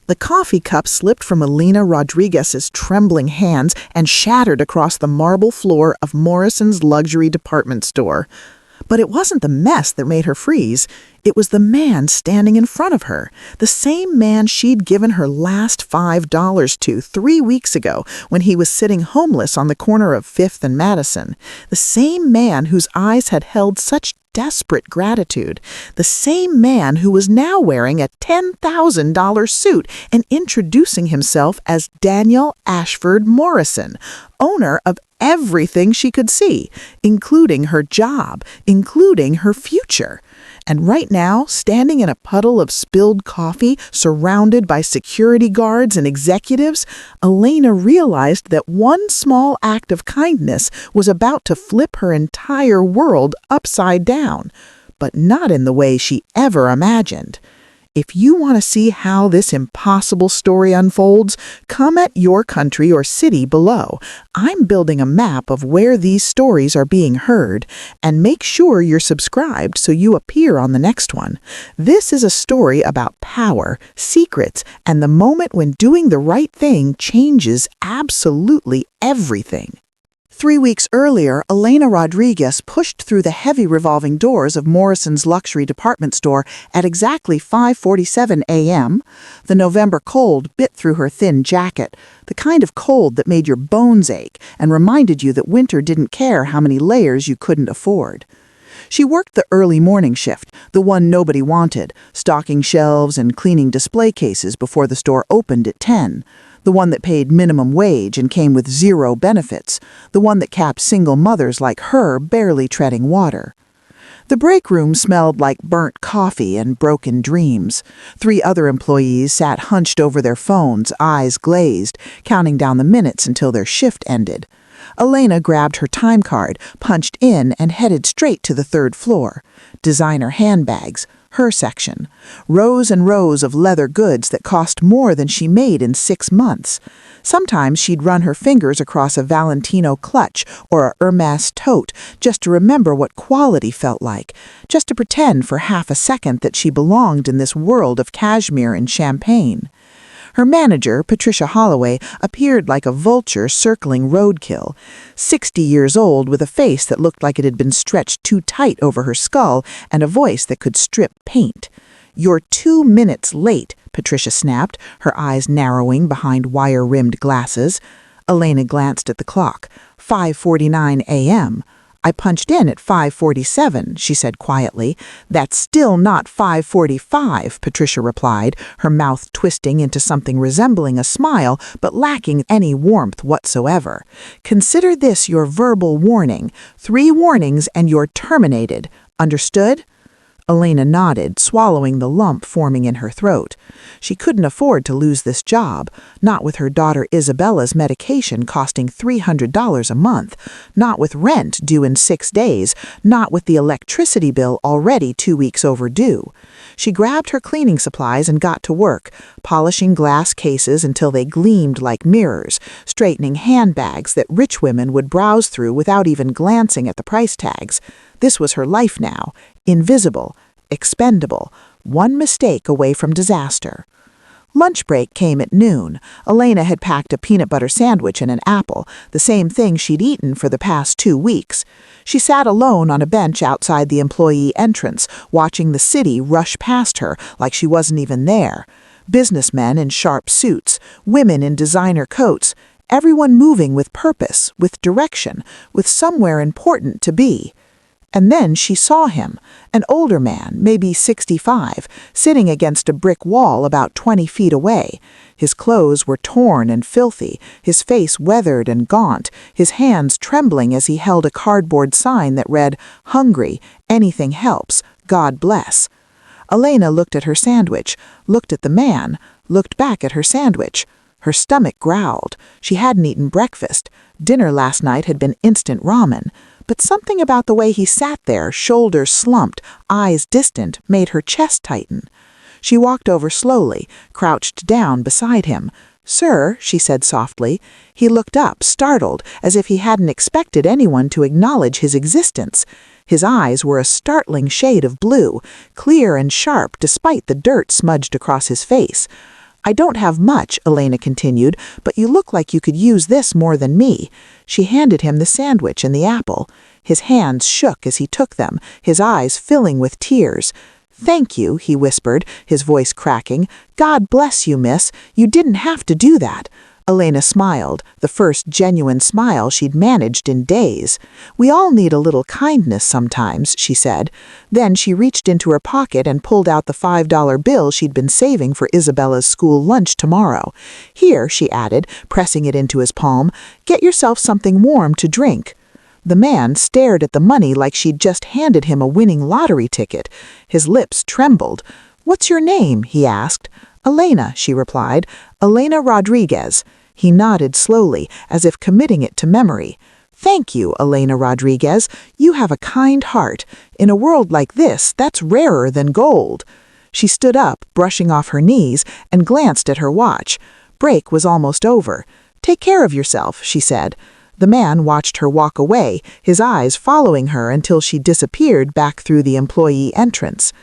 The coffee cup slipped from Elena Rodriguez's trembling hands and shattered across the marble floor of Morrison's luxury department store. But it wasn't the mess that made her freeze. It was the man standing in front of her, the same man she'd given her last $5 to 3 weeks ago when he was sitting homeless on the corner of 5th and Madison, the same man whose eyes had held such desperate gratitude, the same man who was now wearing a $10,000 suit and introducing himself as Daniel Ashford Morrison, owner of everything she could see, including her job, including her future. And right now, standing in a puddle of spilled coffee, surrounded by security guards and executives, Elena realized that one small act of kindness was about to flip her entire world upside down, but not in the way she ever imagined. If you want to see how this impossible story unfolds, come at your country or city below. I'm building a map of where these stories are being heard, and make sure you're subscribed so you appear on the next one. This is a story about power, secrets, and the moment when doing the right thing changes absolutely everything. 3 weeks earlier, Elena Rodriguez pushed through the heavy revolving doors of Morrison's luxury department store at exactly 5:47 a.m. The November cold bit through her thin jacket, the kind of cold that made your bones ache and reminded you that winter didn't care how many layers you couldn't afford. She worked the early morning shift, the one nobody wanted, stocking shelves and cleaning display cases before the store opened at 10. The one that paid minimum wage and came with 0 benefits, the one that kept single mothers like her barely treading water. The break room smelled like burnt coffee and broken dreams. 3 other employees sat hunched over their phones, eyes glazed, counting down the minutes until their shift ended. Elena grabbed her time card, punched in, and headed straight to the 3rd floor. Designer handbags, her section. Rows and rows of leather goods that cost more than she made in 6 months. Sometimes she'd run her fingers across a Valentino clutch or a Hermes tote just to remember what quality felt like, just to pretend for half a second that she belonged in this world of cashmere and champagne. Her manager, Patricia Holloway, appeared like a vulture circling roadkill. 60 years old, with a face that looked like it had been stretched too tight over her skull and a voice that could strip paint. "You're 2 minutes late," Patricia snapped, her eyes narrowing behind wire-rimmed glasses. Elena glanced at the clock. 5:49 a.m. "I punched in at 5:47, she said quietly. "That's still not 5:45, Patricia replied, her mouth twisting into something resembling a smile but lacking any warmth whatsoever. "Consider this your verbal warning. 3 warnings and you're terminated. Understood?" Elena nodded, swallowing the lump forming in her throat. She couldn't afford to lose this job, not with her daughter Isabella's medication costing $300 a month, not with rent due in 6 days, not with the electricity bill already 2 weeks overdue. She grabbed her cleaning supplies and got to work, polishing glass cases until they gleamed like mirrors, straightening handbags that rich women would browse through without even glancing at the price tags. This was her life now, invisible, expendable, one mistake away from disaster. Lunch break came at noon. Elena had packed a peanut butter sandwich and an apple, the same thing she'd eaten for the past 2 weeks. She sat alone on a bench outside the employee entrance, watching the city rush past her like she wasn't even there. Businessmen in sharp suits, women in designer coats, everyone moving with purpose, with direction, with somewhere important to be. And then she saw him, an older man, maybe 65, sitting against a brick wall about 20 feet away. His clothes were torn and filthy, his face weathered and gaunt, his hands trembling as he held a cardboard sign that read, "Hungry, anything helps, God bless." Elena looked at her sandwich, looked at the man, looked back at her sandwich. Her stomach growled. She hadn't eaten breakfast. Dinner last night had been instant ramen. But something about the way he sat there, shoulders slumped, eyes distant, made her chest tighten. She walked over slowly, crouched down beside him. "Sir," she said softly. He looked up, startled, as if he hadn't expected anyone to acknowledge his existence. His eyes were a startling shade of blue, clear and sharp despite the dirt smudged across his face. "I don't have much," Elena continued, "but you look like you could use this more than me." She handed him the sandwich and the apple. His hands shook as he took them, his eyes filling with tears. "Thank you," he whispered, his voice cracking. "God bless you, miss. You didn't have to do that." Elena smiled, the first genuine smile she'd managed in days. "We all need a little kindness sometimes," she said. Then she reached into her pocket and pulled out the $5 bill she'd been saving for Isabella's school lunch tomorrow. "Here," she added, pressing it into his palm, "get yourself something warm to drink." The man stared at the money like she'd just handed him a winning lottery ticket. His lips trembled. "What's your name?" he asked. "Elena," she replied. "Elena Rodriguez." He nodded slowly, as if committing it to memory. "Thank you, Elena Rodriguez. You have a kind heart. In a world like this, that's rarer than gold." She stood up, brushing off her knees, and glanced at her watch. Break was almost over. "Take care of yourself," she said. The man watched her walk away, his eyes following her until she disappeared back through the employee entrance.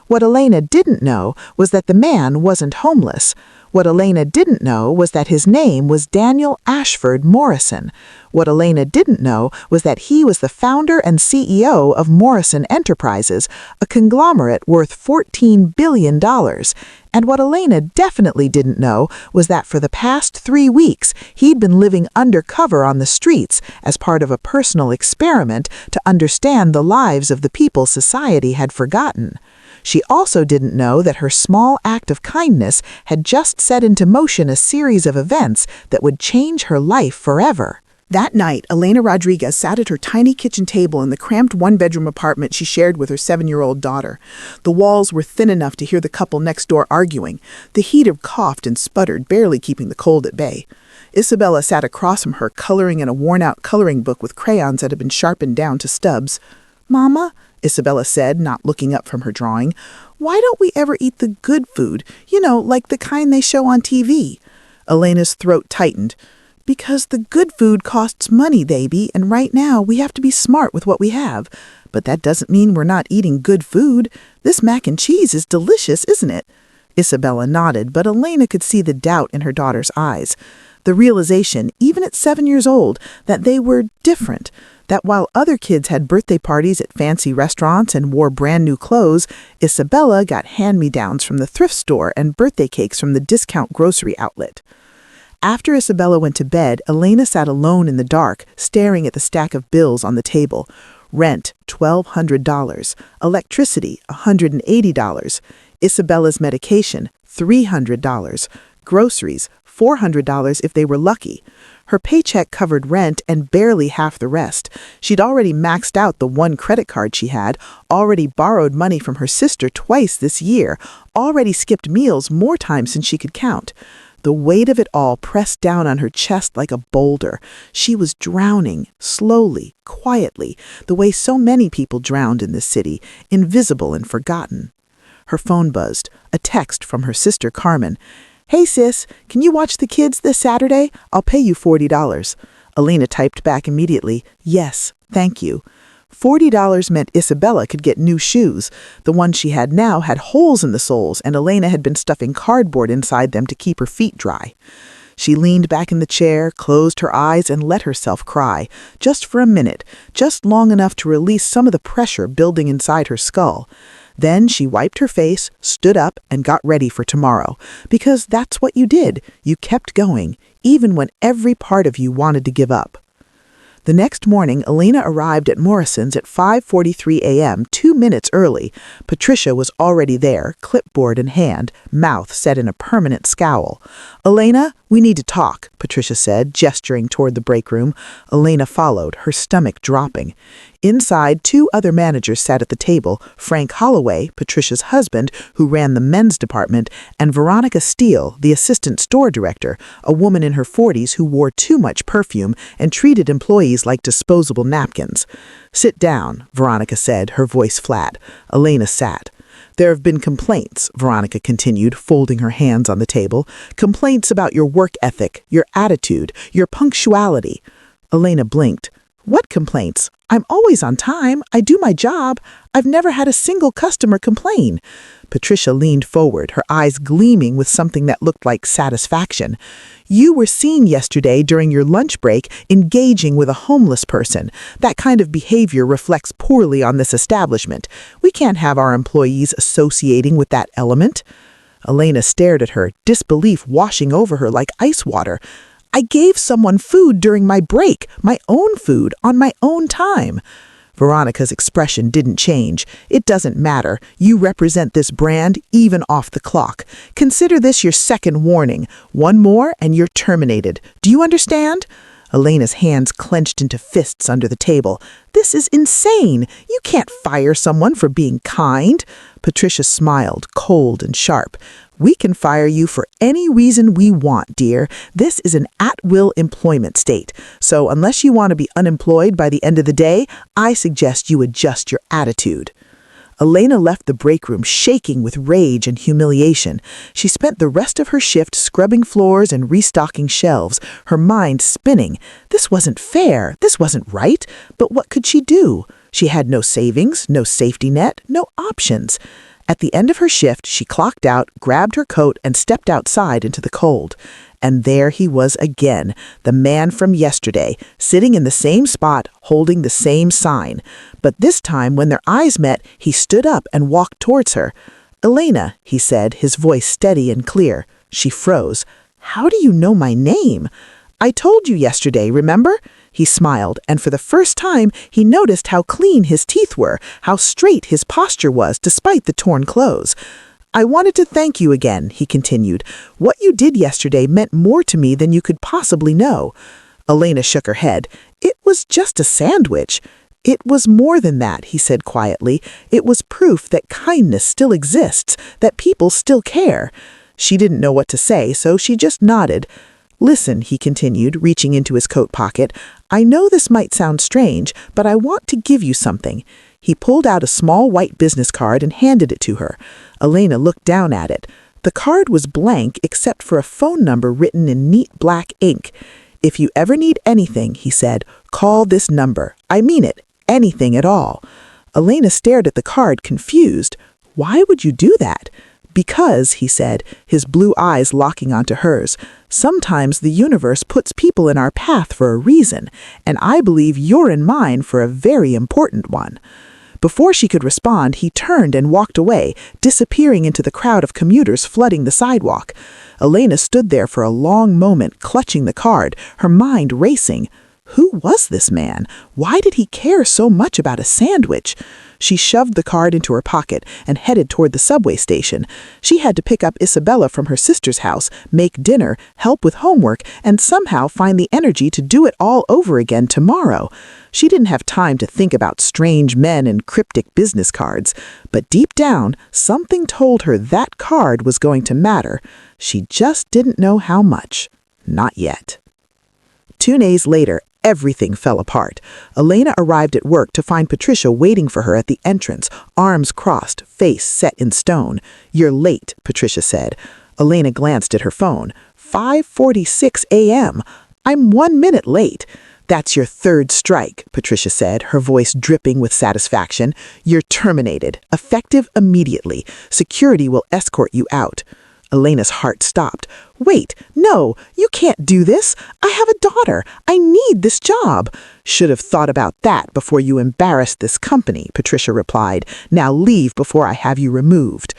What Elena didn't know was that the man wasn't homeless. What Elena didn't know was that his name was Daniel Ashford Morrison. What Elena didn't know was that he was the founder and CEO of Morrison Enterprises, a conglomerate worth $14 billion. And what Elena definitely didn't know was that for the past 3 weeks, he'd been living undercover on the streets as part of a personal experiment to understand the lives of the people society had forgotten. She also didn't know that her small act of kindness had just set into motion a series of events that would change her life forever. That night, Elena Rodriguez sat at her tiny kitchen table in the cramped one-bedroom apartment she shared with her 7-year-old daughter. The walls were thin enough to hear the couple next door arguing. The heater coughed and sputtered, barely keeping the cold at bay. Isabella sat across from her, coloring in a worn-out coloring book with crayons that had been sharpened down to stubs. "Mama," Isabella said, not looking up from her drawing, "why don't we ever eat the good food? You know, like the kind they show on TV." Elena's throat tightened. "Because the good food costs money, baby, and right now we have to be smart with what we have. But that doesn't mean we're not eating good food. This mac and cheese is delicious, isn't it?" Isabella nodded, but Elena could see the doubt in her daughter's eyes. The realization, even at 7 years old, that they were different. That while other kids had birthday parties at fancy restaurants and wore brand new clothes, Isabella got hand-me-downs from the thrift store and birthday cakes from the discount grocery outlet. After Isabella went to bed, Elena sat alone in the dark, staring at the stack of bills on the table. Rent, $1,200. Electricity, $180. Isabella's medication, $300. Groceries, $400 if they were lucky. Her paycheck covered rent and barely half the rest. She'd already maxed out the one credit card she had, already borrowed money from her sister twice this year, already skipped meals more times than she could count. The weight of it all pressed down on her chest like a boulder. She was drowning, slowly, quietly, the way so many people drowned in this city, invisible and forgotten. Her phone buzzed, a text from her sister Carmen. "Hey sis, can you watch the kids this Saturday? I'll pay you $40. Elena typed back immediately, "Yes, thank you." $40 meant Isabella could get new shoes. The ones she had now had holes in the soles, and Elena had been stuffing cardboard inside them to keep her feet dry. She leaned back in the chair, closed her eyes, and let herself cry, just for a minute, just long enough to release some of the pressure building inside her skull. Then she wiped her face, stood up, and got ready for tomorrow. Because that's what you did. You kept going, even when every part of you wanted to give up. The next morning, Elena arrived at Morrison's at 5:43 a.m., 2 minutes early. Patricia was already there, clipboard in hand, mouth set in a permanent scowl. "Elena, we need to talk," Patricia said, gesturing toward the break room. Elena followed, her stomach dropping. Inside, 2 other managers sat at the table, Frank Holloway, Patricia's husband, who ran the men's department, and Veronica Steele, the assistant store director, a woman in her 40s who wore too much perfume and treated employees like disposable napkins. "Sit down," Veronica said, her voice flat. Elena sat. "There have been complaints," Veronica continued, folding her hands on the table. "Complaints about your work ethic, your attitude, your punctuality." Elena blinked. What complaints? I'm always on time. I do my job. I've never had a single customer complain. Patricia leaned forward, her eyes gleaming with something that looked like satisfaction. You were seen yesterday during your lunch break engaging with a homeless person. That kind of behavior reflects poorly on this establishment. We can't have our employees associating with that element. Elena stared at her, disbelief washing over her like ice water. I gave someone food during my break, my own food, on my own time. Veronica's expression didn't change. It doesn't matter. You represent this brand even off the clock. Consider this your second warning. One more and you're terminated. Do you understand? Elena's hands clenched into fists under the table. This is insane. You can't fire someone for being kind. Patricia smiled, cold and sharp. We can fire you for any reason we want, dear. This is an at-will employment state. So unless you want to be unemployed by the end of the day, I suggest you adjust your attitude. Elena left the break room shaking with rage and humiliation. She spent the rest of her shift scrubbing floors and restocking shelves, her mind spinning. This wasn't fair. This wasn't right. But what could she do? She had no savings, no safety net, no options. At the end of her shift, she clocked out, grabbed her coat, and stepped outside into the cold. And there he was again, the man from yesterday, sitting in the same spot, holding the same sign. But this time, when their eyes met, he stood up and walked towards her. "Elena," he said, his voice steady and clear. She froze. "How do you know my name?" "I told you yesterday, remember?" He smiled, and for the first time, he noticed how clean his teeth were, how straight his posture was despite the torn clothes. "I wanted to thank you again," he continued. "What you did yesterday meant more to me than you could possibly know." Elena shook her head. "It was just a sandwich." "It was more than that," he said quietly. "It was proof that kindness still exists, that people still care." She didn't know what to say, so she just nodded. "Listen," he continued, reaching into his coat pocket, "I know this might sound strange, but I want to give you something." He pulled out a small white business card and handed it to her. Elena looked down at it. The card was blank except for a phone number written in neat black ink. "If you ever need anything," he said, "call this number. I mean it, anything at all." Elena stared at the card, confused. "Why would you do that?" "Because," he said, his blue eyes locking onto hers, "sometimes the universe puts people in our path for a reason, and I believe you're in mine for a very important one." Before she could respond, he turned and walked away, disappearing into the crowd of commuters flooding the sidewalk. Elena stood there for a long moment, clutching the card, her mind racing. Who was this man? Why did he care so much about a sandwich? She shoved the card into her pocket and headed toward the subway station. She had to pick up Isabella from her sister's house, make dinner, help with homework, and somehow find the energy to do it all over again tomorrow. She didn't have time to think about strange men and cryptic business cards, but deep down, something told her that card was going to matter. She just didn't know how much. Not yet. 2 days later, everything fell apart. Elena arrived at work to find Patricia waiting for her at the entrance, arms crossed, face set in stone. "You're late," Patricia said. Elena glanced at her phone. 5:46 a.m. "I'm 1 minute late." "That's your third strike," Patricia said, her voice dripping with satisfaction. "You're terminated, effective immediately. Security will escort you out." Elena's heart stopped. "Wait, no, you can't do this. I have a daughter. I need this job." "Should have thought about that before you embarrassed this company," Patricia replied. "Now leave before I have you removed."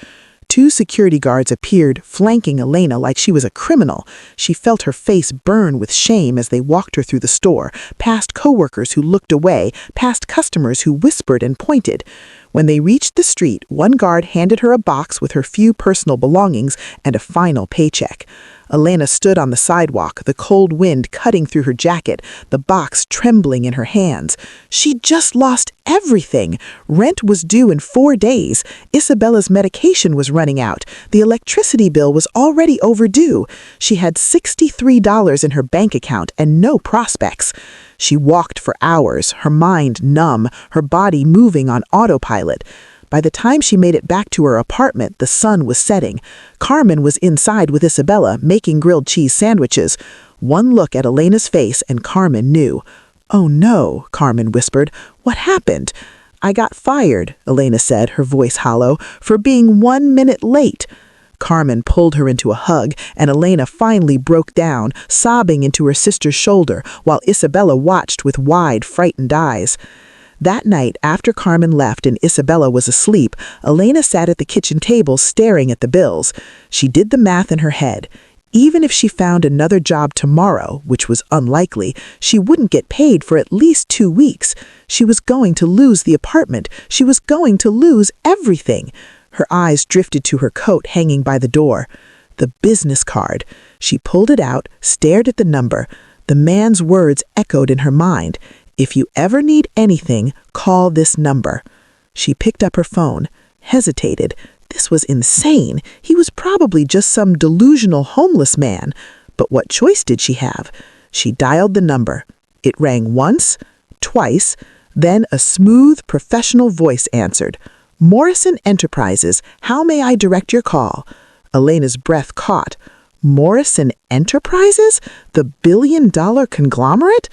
2 security guards appeared, flanking Elena like she was a criminal. She felt her face burn with shame as they walked her through the store, past coworkers who looked away, past customers who whispered and pointed. When they reached the street, one guard handed her a box with her few personal belongings and a final paycheck. Elena stood on the sidewalk, the cold wind cutting through her jacket, the box trembling in her hands. She'd just lost everything. Rent was due in 4 days. Isabella's medication was running out. The electricity bill was already overdue. She had $63 in her bank account and no prospects. She walked for hours, her mind numb, her body moving on autopilot. By the time she made it back to her apartment, the sun was setting. Carmen was inside with Isabella, making grilled cheese sandwiches. One look at Elena's face and Carmen knew. "Oh no," Carmen whispered. "What happened?" "I got fired," Elena said, her voice hollow, "for being 1 minute late." Carmen pulled her into a hug, and Elena finally broke down, sobbing into her sister's shoulder, while Isabella watched with wide, frightened eyes. That night, after Carmen left and Isabella was asleep, Elena sat at the kitchen table staring at the bills. She did the math in her head. Even if she found another job tomorrow, which was unlikely, she wouldn't get paid for at least 2 weeks. She was going to lose the apartment. She was going to lose everything. Her eyes drifted to her coat hanging by the door. The business card. She pulled it out, stared at the number. The man's words echoed in her mind. "If you ever need anything, call this number." She picked up her phone, hesitated. This was insane. He was probably just some delusional homeless man. But what choice did she have? She dialed the number. It rang once, twice, then a smooth, professional voice answered. "Morrison Enterprises, how may I direct your call?" Elena's breath caught. Morrison Enterprises? The billion-dollar conglomerate?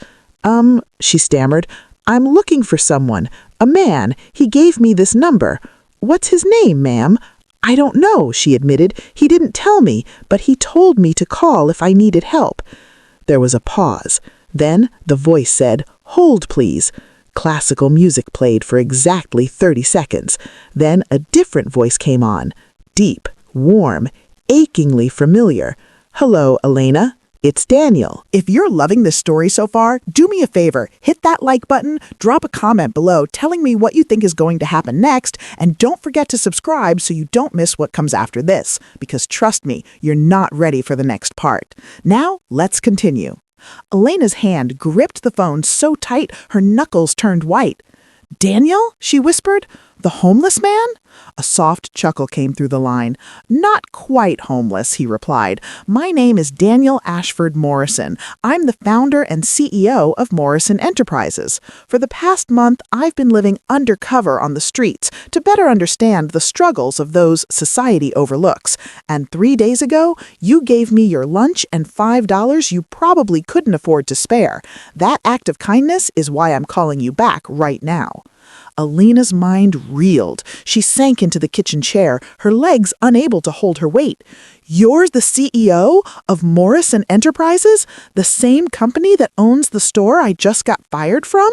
She stammered. "I'm looking for someone. A man. He gave me this number." "What's his name, ma'am?" "I don't know," she admitted. "He didn't tell me, but he told me to call if I needed help." There was a pause. Then the voice said, "Hold, please." Classical music played for exactly 30 seconds. Then a different voice came on. Deep, warm, achingly familiar. "Hello, Elena. It's Daniel." If you're loving this story so far, do me a favor, hit that like button, drop a comment below telling me what you think is going to happen next, and don't forget to subscribe so you don't miss what comes after this, because trust me, you're not ready for the next part. Now, let's continue. Elena's hand gripped the phone so tight her knuckles turned white. "Daniel?" she whispered. "The homeless man?" A soft chuckle came through the line. "Not quite homeless," he replied. "My name is Daniel Ashford Morrison. I'm the founder and CEO of Morrison Enterprises. For the past month, I've been living undercover on the streets to better understand the struggles of those society overlooks. And 3 days ago, you gave me your lunch and $5 you probably couldn't afford to spare. That act of kindness is why I'm calling you back right now." Elena's mind reeled. She sank into the kitchen chair, her legs unable to hold her weight. "You're the CEO of Morrison Enterprises? The same company that owns the store I just got fired from?"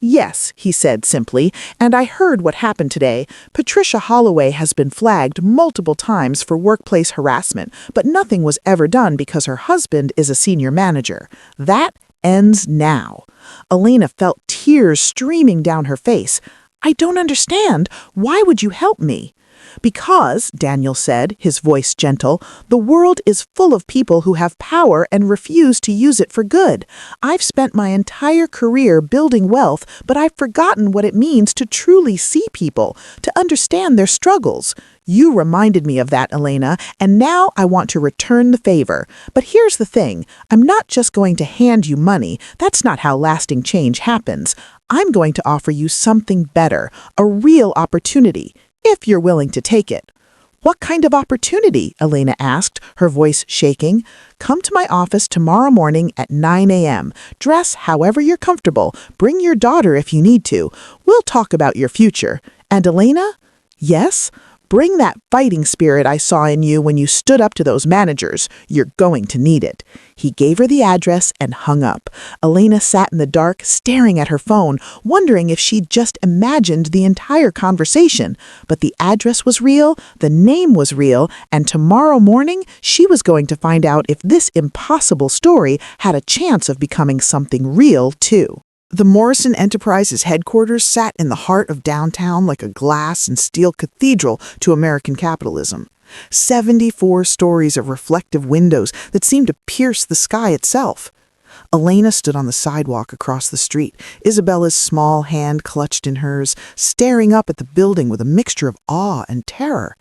"Yes," he said simply, "and I heard what happened today. Patricia Holloway has been flagged multiple times for workplace harassment, but nothing was ever done because her husband is a senior manager. That ends now." Elena felt tears streaming down her face. "I don't understand. Why would you help me?" "Because," Daniel said, his voice gentle, "the world is full of people who have power and refuse to use it for good. I've spent my entire career building wealth, but I've forgotten what it means to truly see people, to understand their struggles. You reminded me of that, Elena, and now I want to return the favor. But here's the thing. I'm not just going to hand you money. That's not how lasting change happens. I'm going to offer you something better, a real opportunity, if you're willing to take it." "What kind of opportunity?" Elena asked, her voice shaking. "Come to my office tomorrow morning at 9 a.m. Dress however you're comfortable. Bring your daughter if you need to. We'll talk about your future. And Elena?" "Yes?" "Bring that fighting spirit I saw in you when you stood up to those managers. You're going to need it." He gave her the address and hung up. Elena sat in the dark, staring at her phone, wondering if she'd just imagined the entire conversation. But the address was real, the name was real, and tomorrow morning she was going to find out if this impossible story had a chance of becoming something real, too. The Morrison Enterprises headquarters sat in the heart of downtown like a glass and steel cathedral to American capitalism. 74 stories of reflective windows that seemed to pierce the sky itself. Elena stood on the sidewalk across the street, Isabella's small hand clutched in hers, staring up at the building with a mixture of awe and terror.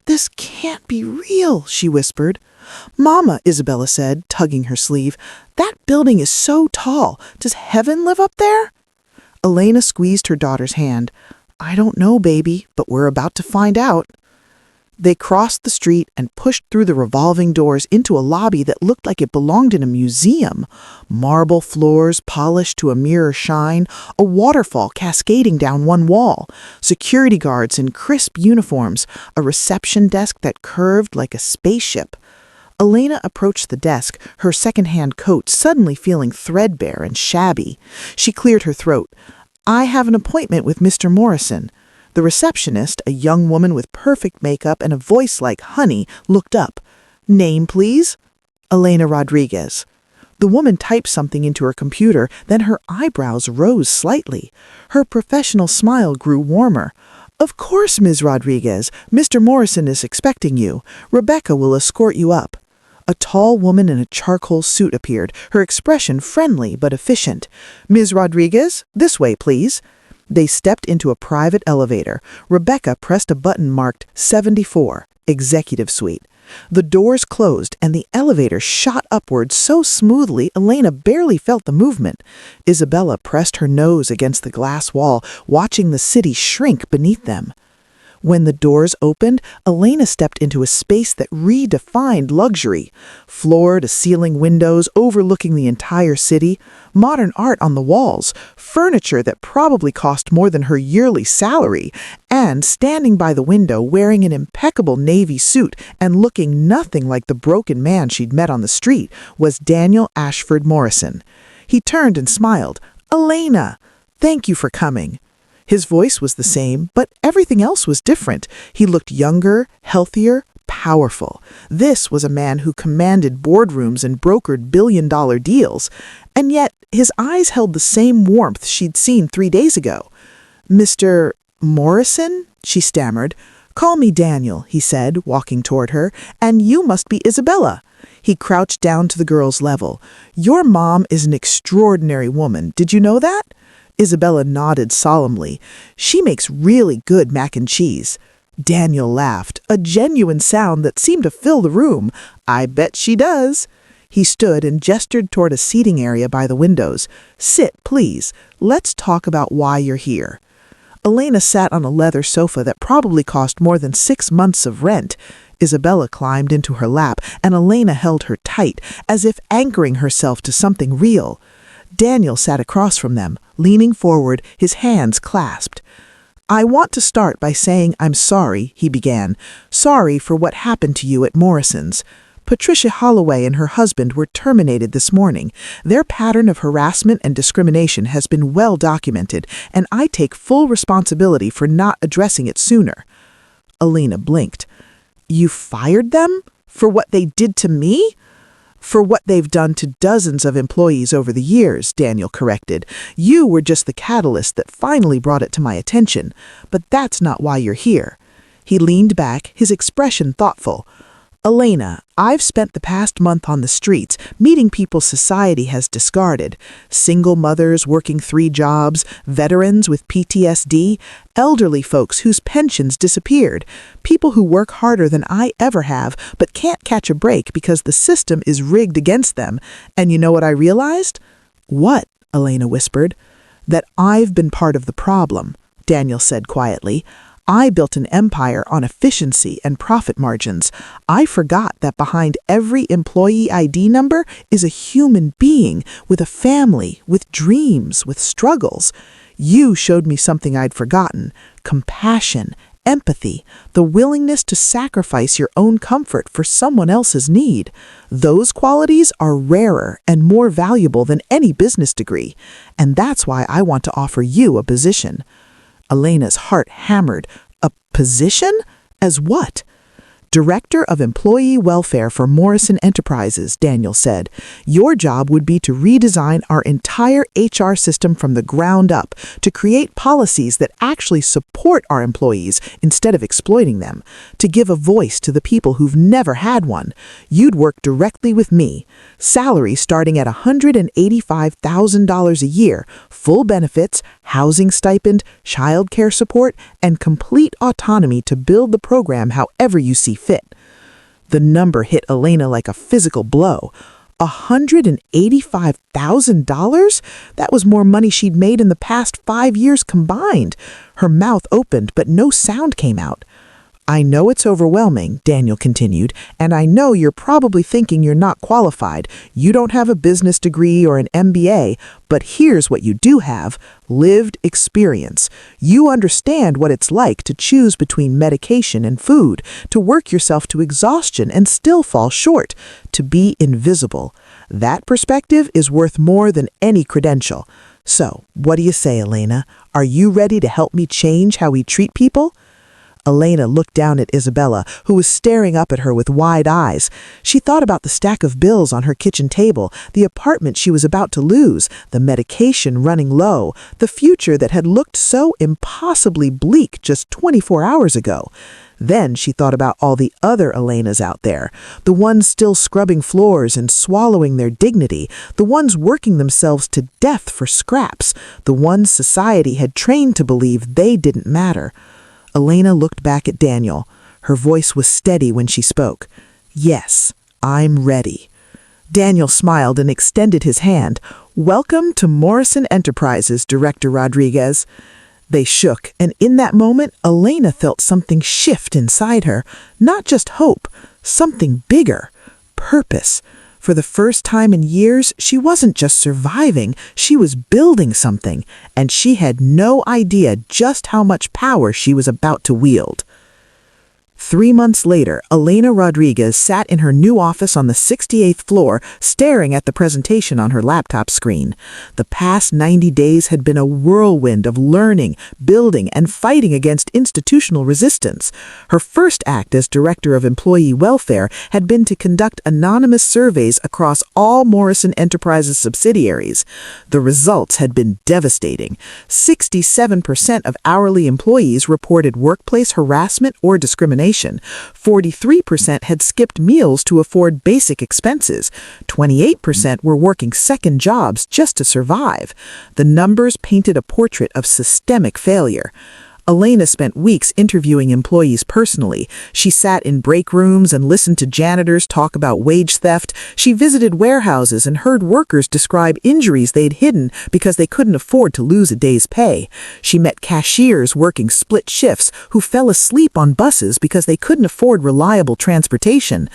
"This can't be real," she whispered. "Mama," Isabella said, tugging her sleeve, "that building is so tall. Does heaven live up there?" Elena squeezed her daughter's hand. "I don't know, baby, but we're about to find out." They crossed the street and pushed through the revolving doors into a lobby that looked like it belonged in a museum. Marble floors polished to a mirror shine, a waterfall cascading down one wall, security guards in crisp uniforms, a reception desk that curved like a spaceship. Elena approached the desk, her second-hand coat suddenly feeling threadbare and shabby. She cleared her throat. "I have an appointment with Mr. Morrison." The receptionist, a young woman with perfect makeup and a voice like honey, looked up. "Name, please?" "Elena Rodriguez." The woman typed something into her computer, then her eyebrows rose slightly. Her professional smile grew warmer. "Of course, Ms. Rodriguez. Mr. Morrison is expecting you. Rebecca will escort you up." A tall woman in a charcoal suit appeared, her expression friendly but efficient. "Ms. Rodriguez, this way, please." They stepped into a private elevator. Rebecca pressed a button marked 74, Executive Suite. The doors closed and the elevator shot upward so smoothly Elena barely felt the movement. Isabella pressed her nose against the glass wall, watching the city shrink beneath them. When the doors opened, Elena stepped into a space that redefined luxury. Floor-to-ceiling windows overlooking the entire city, modern art on the walls, furniture that probably cost more than her yearly salary, and standing by the window wearing an impeccable navy suit and looking nothing like the broken man she'd met on the street was Daniel Ashford Morrison. He turned and smiled. "Elena, thank you for coming." His voice was the same, but everything else was different. He looked younger, healthier, powerful. This was a man who commanded boardrooms and brokered billion-dollar deals. And yet, his eyes held the same warmth she'd seen 3 days ago. "Mr. Morrison?" she stammered. "Call me Daniel," he said, walking toward her, "and you must be Isabella." He crouched down to the girl's level. "Your mom is an extraordinary woman. Did you know that?" Isabella nodded solemnly. "She makes really good mac and cheese." Daniel laughed, a genuine sound that seemed to fill the room. "I bet she does." He stood and gestured toward a seating area by the windows. "Sit, please. Let's talk about why you're here." Elena sat on a leather sofa that probably cost more than 6 months of rent. Isabella climbed into her lap, and Elena held her tight, as if anchoring herself to something real. Daniel sat across from them, leaning forward, his hands clasped. "I want to start by saying I'm sorry," he began. "Sorry for what happened to you at Morrison's. Patricia Holloway and her husband were terminated this morning. Their pattern of harassment and discrimination has been well documented, and I take full responsibility for not addressing it sooner." Elena blinked. "You fired them? For what they did to me?" "For what they've done to dozens of employees over the years," Daniel corrected. "You were just the catalyst that finally brought it to my attention. But that's not why you're here." He leaned back, his expression thoughtful. "Elena, I've spent the past month on the streets, meeting people society has discarded. Single mothers working 3 jobs, veterans with PTSD, elderly folks whose pensions disappeared, people who work harder than I ever have, but can't catch a break because the system is rigged against them. And you know what I realized?" "What?" Elena whispered. "That I've been part of the problem," Daniel said quietly. "I built an empire on efficiency and profit margins. I forgot that behind every employee ID number is a human being with a family, with dreams, with struggles. You showed me something I'd forgotten: compassion, empathy, the willingness to sacrifice your own comfort for someone else's need. Those qualities are rarer and more valuable than any business degree. And that's why I want to offer you a position." Elena's heart hammered. "A position? As what?" "Director of Employee Welfare for Morrison Enterprises," Daniel said. "Your job would be to redesign our entire HR system from the ground up, to create policies that actually support our employees instead of exploiting them, to give a voice to the people who've never had one. You'd work directly with me. Salary starting at $185,000 a year, full benefits, housing stipend, childcare support, and complete autonomy to build the program however you see fit." The number hit Elena like a physical blow. $185,000? That was more money she'd made in the past 5 years combined. Her mouth opened, but no sound came out. I know it's overwhelming, Daniel continued, and I know you're probably thinking you're not qualified. You don't have a business degree or an MBA, but here's what you do have: lived experience. You understand what it's like to choose between medication and food, to work yourself to exhaustion and still fall short, to be invisible. That perspective is worth more than any credential. So, what do you say, Elena? Are you ready to help me change how we treat people? Elena looked down at Isabella, who was staring up at her with wide eyes. She thought about the stack of bills on her kitchen table, the apartment she was about to lose, the medication running low, the future that had looked so impossibly bleak just 24 hours ago. Then she thought about all the other Elenas out there, the ones still scrubbing floors and swallowing their dignity, the ones working themselves to death for scraps, the ones society had trained to believe they didn't matter. Elena looked back at Daniel. Her voice was steady when she spoke. Yes, I'm ready. Daniel smiled and extended his hand. Welcome to Morrison Enterprises, Director Rodriguez. They shook, and in that moment, Elena felt something shift inside her. Not just hope, something bigger. Purpose. For the first time in years, she wasn't just surviving, she was building something, and she had no idea just how much power she was about to wield. 3 months later, Elena Rodriguez sat in her new office on the 68th floor, staring at the presentation on her laptop screen. The past 90 days had been a whirlwind of learning, building, and fighting against institutional resistance. Her first act as Director of Employee Welfare had been to conduct anonymous surveys across all Morrison Enterprises subsidiaries. The results had been devastating. 67% of hourly employees reported workplace harassment or discrimination. 43% had skipped meals to afford basic expenses. 28% were working second jobs just to survive. The numbers painted a portrait of systemic failure. Elena spent weeks interviewing employees personally. She sat in break rooms and listened to janitors talk about wage theft. She visited warehouses and heard workers describe injuries they'd hidden because they couldn't afford to lose a day's pay. She met cashiers working split shifts who fell asleep on buses because they couldn't afford reliable transportation.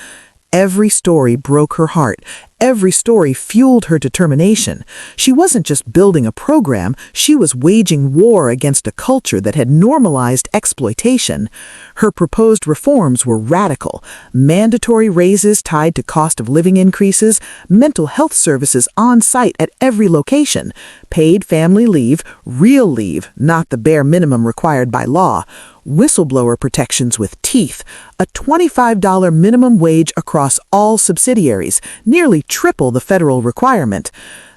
Every story broke her heart. Every story fueled her determination. She wasn't just building a program, she was waging war against a culture that had normalized exploitation. Her proposed reforms were radical: mandatory raises tied to cost of living increases, mental health services on site at every location, paid family leave, real leave, not the bare minimum required by law, whistleblower protections with teeth, a $25 minimum wage across all subsidiaries, nearly triple the federal requirement.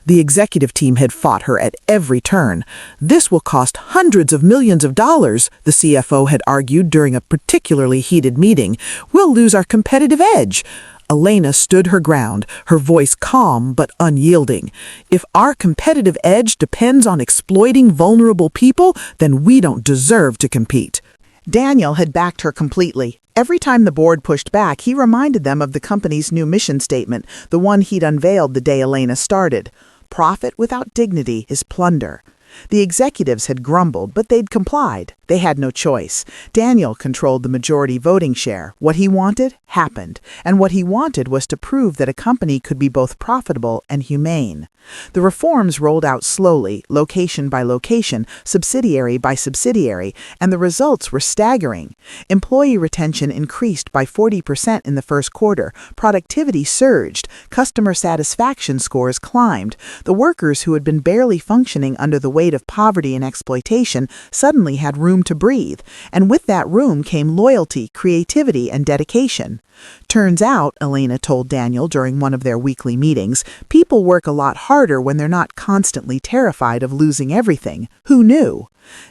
The executive team had fought her at every turn. This will cost hundreds of millions of dollars, the CFO had argued during a particularly heated meeting. We'll lose our competitive edge. Elena stood her ground, her voice calm but unyielding. If our competitive edge depends on exploiting vulnerable people, then we don't deserve to compete. Daniel had backed her completely. Every time the board pushed back, he reminded them of the company's new mission statement, the one he'd unveiled the day Elena started. Profit without dignity is plunder. The executives had grumbled, but they'd complied. They had no choice. Daniel controlled the majority voting share. What he wanted happened, and what he wanted was to prove that a company could be both profitable and humane. The reforms rolled out slowly, location by location, subsidiary by subsidiary, and the results were staggering. Employee retention increased by 40% in the first quarter, productivity surged, customer satisfaction scores climbed. The workers who had been barely functioning under the weight of poverty and exploitation suddenly had room to breathe, and with that room came loyalty, creativity, and dedication. Turns out, Elena told Daniel during one of their weekly meetings, people work a lot harder when they're not constantly terrified of losing everything. Who knew?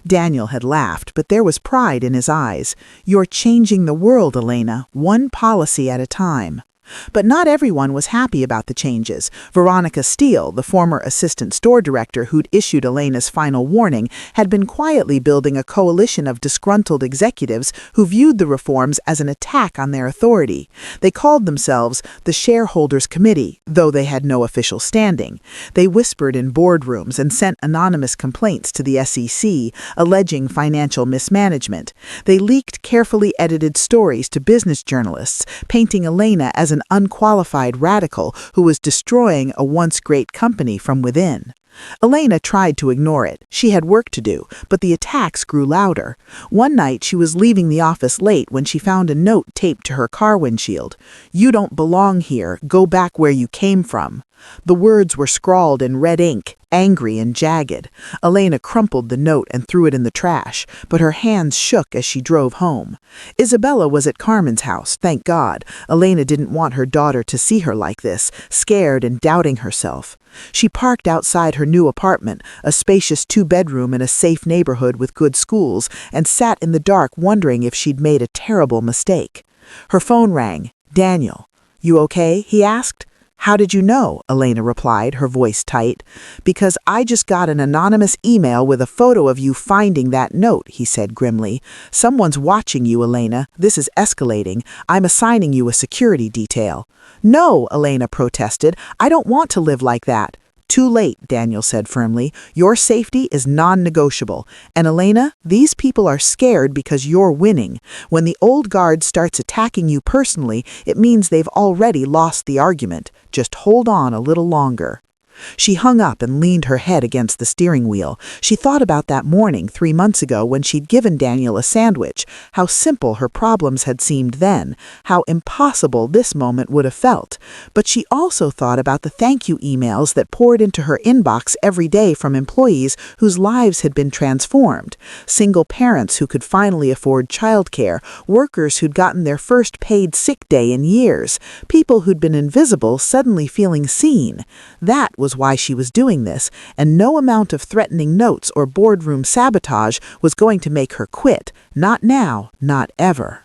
Daniel had laughed, but there was pride in his eyes. You're changing the world, Elena, one policy at a time. But not everyone was happy about the changes. Veronica Steele, the former assistant store director who'd issued Elena's final warning, had been quietly building a coalition of disgruntled executives who viewed the reforms as an attack on their authority. They called themselves the Shareholders Committee, though they had no official standing. They whispered in boardrooms and sent anonymous complaints to the SEC, alleging financial mismanagement. They leaked carefully edited stories to business journalists, painting Elena as an unqualified radical who was destroying a once great company from within. Elena tried to ignore it. She had work to do, but the attacks grew louder. One night she was leaving the office late when she found a note taped to her car windshield. "You don't belong here. Go back where you came from." The words were scrawled in red ink, angry and jagged. Elena crumpled the note and threw it in the trash, but her hands shook as she drove home. Isabella was at Carmen's house, thank God. Elena didn't want her daughter to see her like this, scared and doubting herself. She parked outside her new apartment, a spacious two-bedroom in a safe neighborhood with good schools, and sat in the dark wondering if she'd made a terrible mistake. Her phone rang. "Daniel, you okay?" he asked. "How did you know?" Elena replied, her voice tight. "Because I just got an anonymous email with a photo of you finding that note," he said grimly. "Someone's watching you, Elena. This is escalating. I'm assigning you a security detail." "No," Elena protested. "I don't want to live like that." "Too late," Daniel said firmly. "Your safety is non-negotiable. And Elena, these people are scared because you're winning. When the old guard starts attacking you personally, it means they've already lost the argument. Just hold on a little longer." She hung up and leaned her head against the steering wheel. She thought about that morning 3 months ago when she'd given Daniel a sandwich, how simple her problems had seemed then, how impossible this moment would have felt. But she also thought about the thank you emails that poured into her inbox every day from employees whose lives had been transformed. Single parents who could finally afford childcare, workers who'd gotten their first paid sick day in years, people who'd been invisible suddenly feeling seen. That was why she was doing this, and no amount of threatening notes or boardroom sabotage was going to make her quit. Not now, not ever.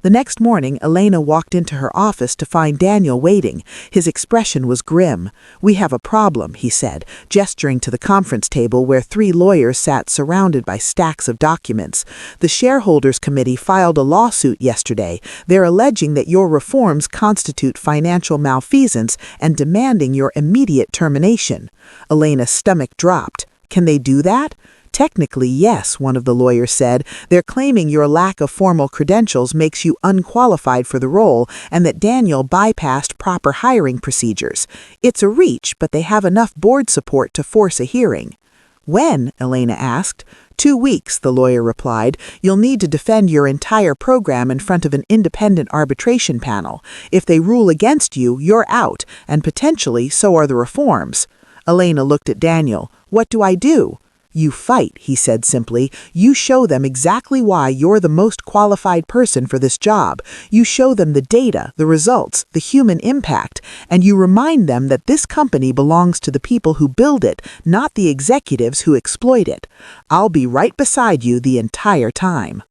The next morning, Elena walked into her office to find Daniel waiting. His expression was grim. "We have a problem," he said, gesturing to the conference table where 3 lawyers sat surrounded by stacks of documents. "The Shareholders Committee filed a lawsuit yesterday. They're alleging that your reforms constitute financial malfeasance and demanding your immediate termination." Elena's stomach dropped. "Can they do that?" "Technically, yes," one of the lawyers said. "They're claiming your lack of formal credentials makes you unqualified for the role and that Daniel bypassed proper hiring procedures. It's a reach, but they have enough board support to force a hearing." "When?" Elena asked. 2 weeks, the lawyer replied. "You'll need to defend your entire program in front of an independent arbitration panel. If they rule against you, you're out, and potentially so are the reforms." Elena looked at Daniel. "What do I do?" "You fight," he said simply. "You show them exactly why you're the most qualified person for this job. You show them the data, the results, the human impact, and you remind them that this company belongs to the people who build it, not the executives who exploit it. I'll be right beside you the entire time."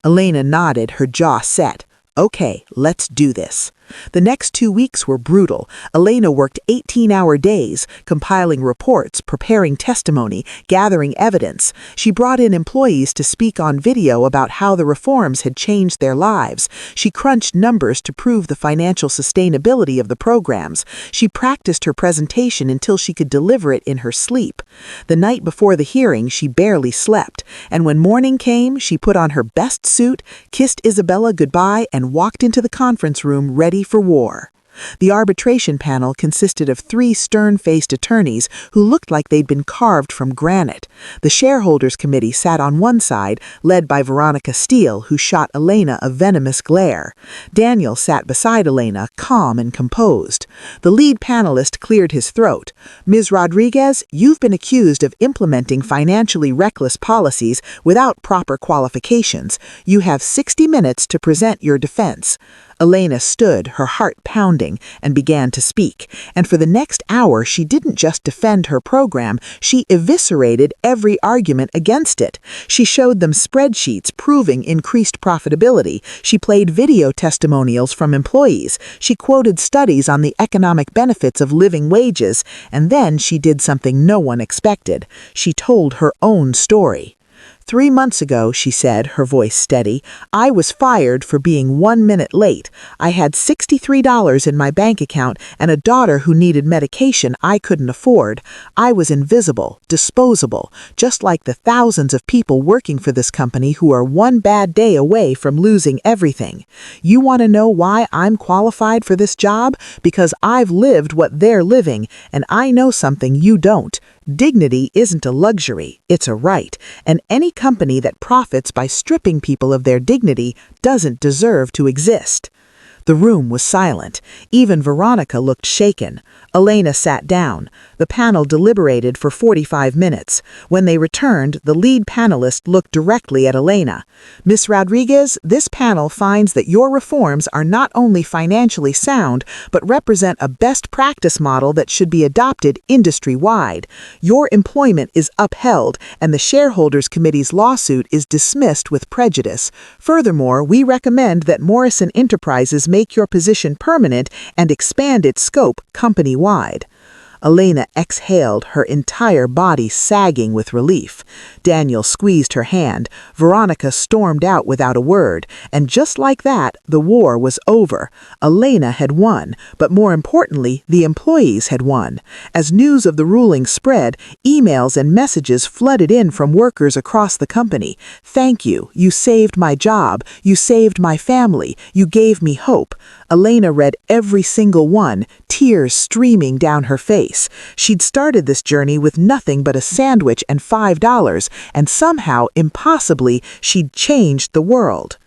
Elena nodded, her jaw set. "Okay, let's do this." The next 2 weeks were brutal. Elena worked 18-hour days, compiling reports, preparing testimony, gathering evidence. She brought in employees to speak on video about how the reforms had changed their lives. She crunched numbers to prove the financial sustainability of the programs. She practiced her presentation until she could deliver it in her sleep. The night before the hearing, she barely slept, and when morning came, she put on her best suit, kissed Isabella goodbye, and walked into the conference room ready for war. The arbitration panel consisted of 3 stern-faced attorneys who looked like they'd been carved from granite. The Shareholders Committee sat on one side, led by Veronica Steele, who shot Elena a venomous glare. Daniel sat beside Elena, calm and composed. The lead panelist cleared his throat. "Ms. Rodriguez, you've been accused of implementing financially reckless policies without proper qualifications. You have 60 minutes to present your defense." Elena stood, her heart pounding, and began to speak. And for the next hour, she didn't just defend her program, she eviscerated every argument against it. She showed them spreadsheets proving increased profitability. She played video testimonials from employees. She quoted studies on the economic benefits of living wages. And then she did something no one expected. She told her own story. 3 months ago, she said, her voice steady, I was fired for being 1 minute late. I had $63 in my bank account and a daughter who needed medication I couldn't afford. I was invisible, disposable, just like the thousands of people working for this company who are one bad day away from losing everything. You want to know why I'm qualified for this job? Because I've lived what they're living, and I know something you don't. Dignity isn't a luxury, it's a right, and any company that profits by stripping people of their dignity doesn't deserve to exist. The room was silent. Even Veronica looked shaken. Elena sat down. The panel deliberated for 45 minutes. When they returned, the lead panelist looked directly at Elena. Miss Rodriguez, this panel finds that your reforms are not only financially sound, but represent a best practice model that should be adopted industry-wide. Your employment is upheld, and the Shareholders Committee's lawsuit is dismissed with prejudice. Furthermore, we recommend that Morrison Enterprises make your position permanent and expand its scope company-wide. Elena exhaled, her entire body sagging with relief. Daniel squeezed her hand. Veronica stormed out without a word. And just like that, the war was over. Elena had won, but more importantly, the employees had won. As news of the ruling spread, emails and messages flooded in from workers across the company. Thank you. You saved my job. You saved my family. You gave me hope. Elena read every single one, tears streaming down her face. She'd started this journey with nothing but a sandwich and $5, and somehow, impossibly, she'd changed the world.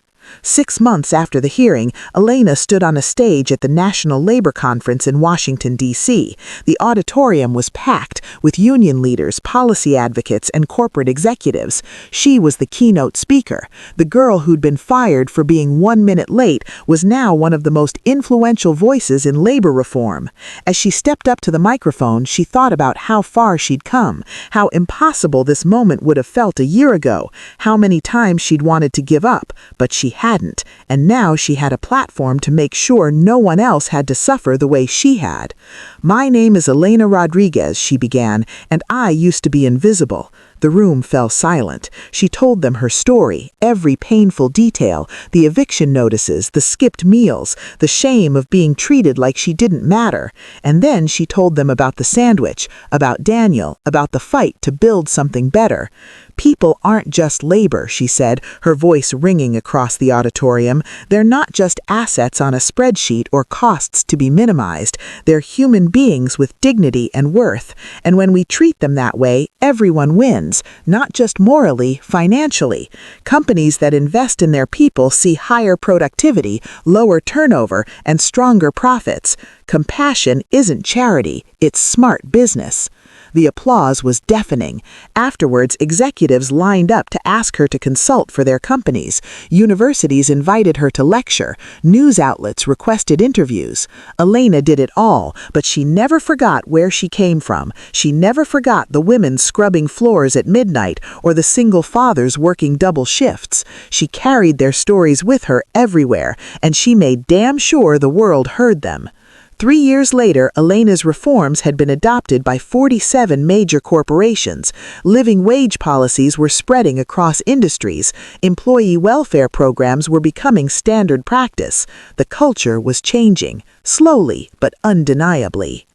6 months after the hearing, Elena stood on a stage at the National Labor Conference in Washington, D.C. The auditorium was packed with union leaders, policy advocates, and corporate executives. She was the keynote speaker. The girl who'd been fired for being 1 minute late was now one of the most influential voices in labor reform. As she stepped up to the microphone, she thought about how far she'd come, how impossible this moment would have felt a year ago, how many times she'd wanted to give up, but she hadn't, and now she had a platform to make sure no one else had to suffer the way she had. My name is Elena Rodriguez, she began, and I used to be invisible. The room fell silent. She told them her story, every painful detail, the eviction notices, the skipped meals, the shame of being treated like she didn't matter. And then she told them about the sandwich, about Daniel, about the fight to build something better. People aren't just labor, she said, her voice ringing across the auditorium. They're not just assets on a spreadsheet or costs to be minimized. They're human beings with dignity and worth. And when we treat them that way, everyone wins, not just morally, financially. Companies that invest in their people see higher productivity, lower turnover, and stronger profits. Compassion isn't charity, it's smart business. The applause was deafening. Afterwards, executives lined up to ask her to consult for their companies. Universities invited her to lecture. News outlets requested interviews. Elena did it all, but she never forgot where she came from. She never forgot the women scrubbing floors at midnight or the single fathers working double shifts. She carried their stories with her everywhere, and she made damn sure the world heard them. 3 years later, Elena's reforms had been adopted by 47 major corporations. Living wage policies were spreading across industries. Employee welfare programs were becoming standard practice. The culture was changing, slowly but undeniably.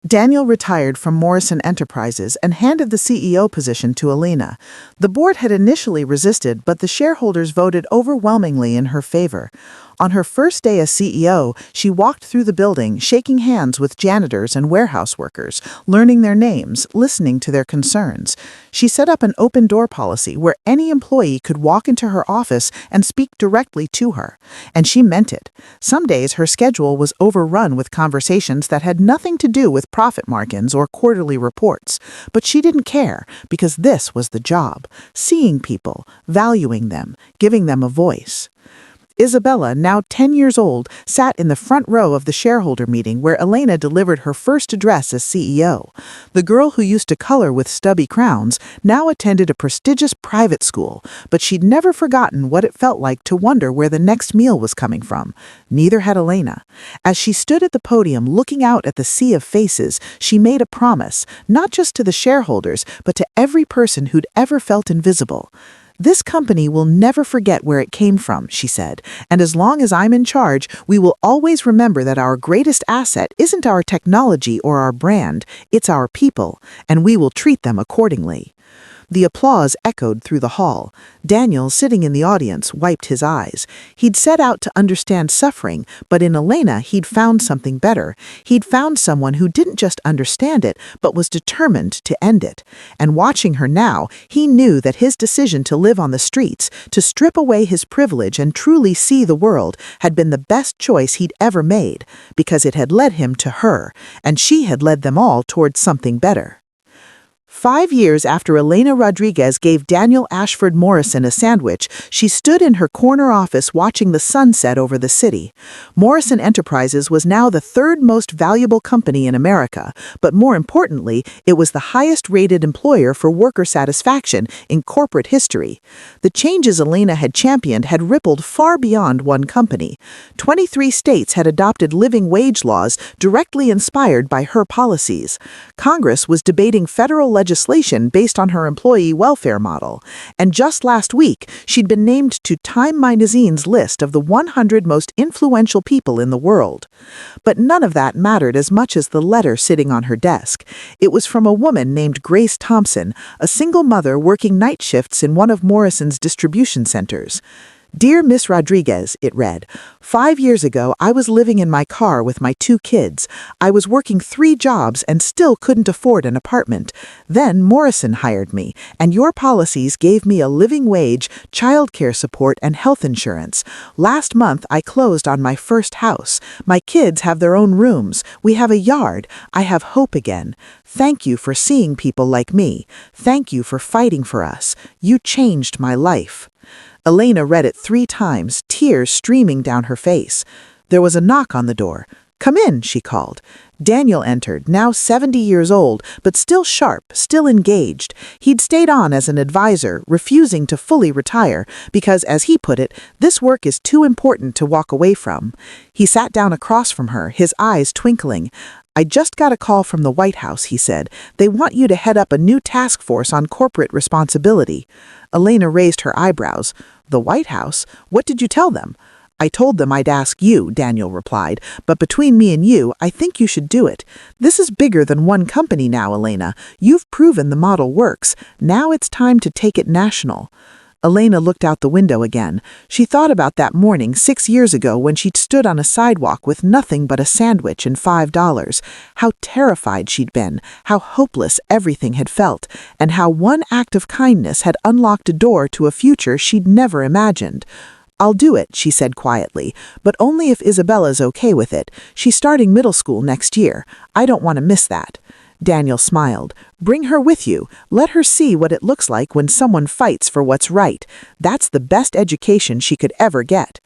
Daniel retired from Morrison Enterprises and handed the CEO position to Elena. The board had initially resisted, but the shareholders voted overwhelmingly in her favor. On her first day as CEO, she walked through the building, shaking hands with janitors and warehouse workers, learning their names, listening to their concerns. She set up an open-door policy where any employee could walk into her office and speak directly to her. And she meant it. Some days her schedule was overrun with conversations that had nothing to do with profit margins or quarterly reports. But she didn't care, because this was the job: seeing people, valuing them, giving them a voice. Isabella, now 10 years old, sat in the front row of the shareholder meeting where Elena delivered her first address as CEO. The girl who used to color with stubby crowns now attended a prestigious private school, but she'd never forgotten what it felt like to wonder where the next meal was coming from. Neither had Elena. As she stood at the podium looking out at the sea of faces, she made a promise, not just to the shareholders, but to every person who'd ever felt invisible. "This company will never forget where it came from," she said, "and as long as I'm in charge, we will always remember that our greatest asset isn't our technology or our brand, it's our people, and we will treat them accordingly." The applause echoed through the hall. Daniel, sitting in the audience, wiped his eyes. He'd set out to understand suffering, but in Elena he'd found something better. He'd found someone who didn't just understand it, but was determined to end it. And watching her now, he knew that his decision to live on the streets, to strip away his privilege and truly see the world, had been the best choice he'd ever made, because it had led him to her, and she had led them all towards something better. 5 years after Elena Rodriguez gave Daniel Ashford Morrison a sandwich, she stood in her corner office watching the sunset over the city. Morrison Enterprises was now the third most valuable company in America, but more importantly, it was the highest-rated employer for worker satisfaction in corporate history. The changes Elena had championed had rippled far beyond one company. 23 states had adopted living wage laws directly inspired by her policies. Congress was debating federal legislation based on her employee welfare model. And just last week, she'd been named to Time magazine's list of the 100 most influential people in the world. But none of that mattered as much as the letter sitting on her desk. It was from a woman named Grace Thompson, a single mother working night shifts in one of Morrison's distribution centers. "Dear Miss Rodriguez," it read, "5 years ago I was living in my car with my 2 kids. I was working 3 jobs and still couldn't afford an apartment. Then Morrison hired me, and your policies gave me a living wage, childcare support, and health insurance. Last month I closed on my first house. My kids have their own rooms. We have a yard. I have hope again. Thank you for seeing people like me. Thank you for fighting for us. You changed my life." Elena read it 3 times, tears streaming down her face. There was a knock on the door. "Come in," she called. Daniel entered, now 70 years old, but still sharp, still engaged. He'd stayed on as an advisor, refusing to fully retire, because, as he put it, this work is too important to walk away from. He sat down across from her, his eyes twinkling. "I just got a call from the White House," he said. "They want you to head up a new task force on corporate responsibility." Elena raised her eyebrows. "The White House? What did you tell them?" "I told them I'd ask you," Daniel replied, "but between me and you, I think you should do it. This is bigger than one company now, Elena. You've proven the model works. Now it's time to take it national." Elena looked out the window again. She thought about that morning 6 years ago when she'd stood on a sidewalk with nothing but a sandwich and $5. How terrified she'd been, how hopeless everything had felt, and how one act of kindness had unlocked a door to a future she'd never imagined. "I'll do it," she said quietly, "but only if Isabella's okay with it. She's starting middle school next year. I don't want to miss that." Daniel smiled. "Bring her with you. Let her see what it looks like when someone fights for what's right. That's the best education she could ever get."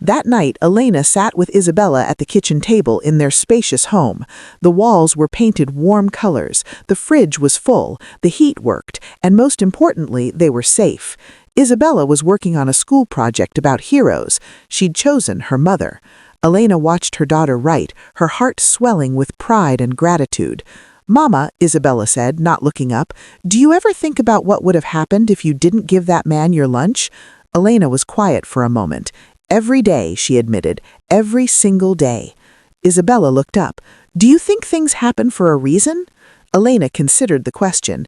That night, Elena sat with Isabella at the kitchen table in their spacious home. The walls were painted warm colors, the fridge was full, the heat worked, and most importantly, they were safe. Isabella was working on a school project about heroes. She'd chosen her mother. Elena watched her daughter write, her heart swelling with pride and gratitude. "Mama," Isabella said, not looking up, "do you ever think about what would have happened if you didn't give that man your lunch?" Elena was quiet for a moment. "Every day," she admitted, "every single day." Isabella looked up. "Do you think things happen for a reason?" Elena considered the question.